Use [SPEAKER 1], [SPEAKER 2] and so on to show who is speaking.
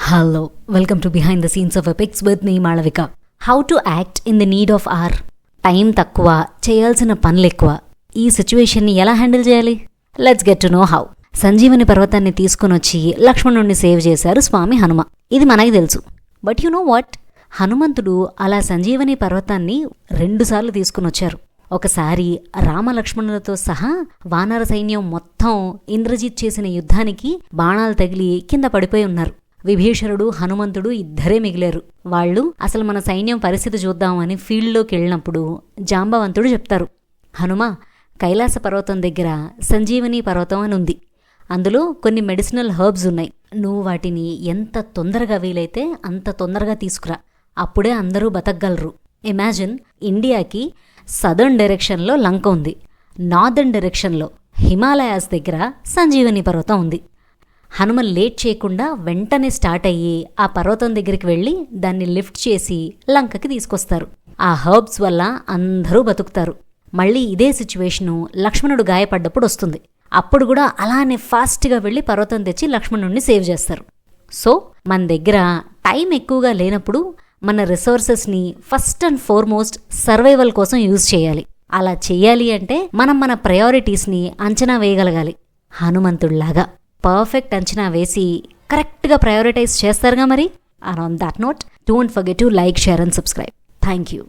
[SPEAKER 1] Hello, welcome to Behind the Scenes of Epics with me, Malavika. How to act in the need of hour. Time తక్కువ, చేయాల్సిన పనులు ఎక్కువ. ఈ సిచ్యువేషన్ని ఎలా హ్యాండిల్ చేయాలి? Let's get to know how. Sanjeevani పర్వతాన్ని తీసుకునొచ్చి లక్ష్మణుణ్ణి సేవ్ చేశారు స్వామి హనుమ. ఇది మనకి తెలుసు. But you know what? హనుమంతుడు అలా సంజీవని పర్వతాన్ని 2 సార్లు తీసుకునొచ్చారు. ఒకసారి రామలక్ష్మణులతో సహా వానర సైన్యం మొత్తం ఇంద్రజిత్ చేసిన యుద్ధానికి బాణాలు తగిలి కింద పడిపోయి ఉన్నారు. విభీషణుడు, హనుమంతుడు ఇద్దరే మిగిలారు. వాళ్ళు అసలు మన సైన్యం పరిస్థితి చూద్దామని ఫీల్డ్లోకి వెళ్ళినప్పుడు జాంబవంతుడు చెప్తారు, హనుమ, కైలాస పర్వతం దగ్గర సంజీవని పర్వతం అని ఉంది. అందులో కొన్ని మెడిసినల్ హర్బ్స్ ఉన్నాయి. నువ్వు వాటిని ఎంత తొందరగా వీలైతే అంత తొందరగా తీసుకురా. అప్పుడే అందరూ బతకగలరు. ఇమాజిన్, ఇండియాకి సదర్న్ డైరెక్షన్లో లంక ఉంది, నార్దర్న్ డైరెక్షన్లో హిమాలయాస్ దగ్గర సంజీవని పర్వతం ఉంది. హనుమ లేట్ చేయకుండా వెంటనే స్టార్ట్ అయ్యి ఆ పర్వతం దగ్గరికి వెళ్ళి దాన్ని లిఫ్ట్ చేసి లంకకి తీసుకొస్తారు. ఆ హర్బ్స్ వల్ల అందరూ బతుకుతారు. మళ్ళీ ఇదే సిచ్యువేషను లక్ష్మణుడు గాయపడ్డప్పుడు వస్తుంది. అప్పుడు కూడా అలానే ఫాస్ట్గా వెళ్ళి పర్వతం తెచ్చి లక్ష్మణుడిని సేవ్ చేస్తారు. సో మన దగ్గర టైం ఎక్కువగా లేనప్పుడు మన రిసోర్సెస్ని ఫస్ట్ అండ్ ఫార్మోస్ట్ సర్వైవల్ కోసం యూజ్ చేయాలి. అలా చెయ్యాలి అంటే మనం మన ప్రయారిటీస్ని అంచనా వేయగలగాలి. హనుమంతుడిలాగా పర్ఫెక్ట్ అంచనా వేసి కరెక్ట్గా ప్రయారిటైజ్ చేస్తారుగా మరి. And on that note, don't forget to like, share and subscribe. Thank you.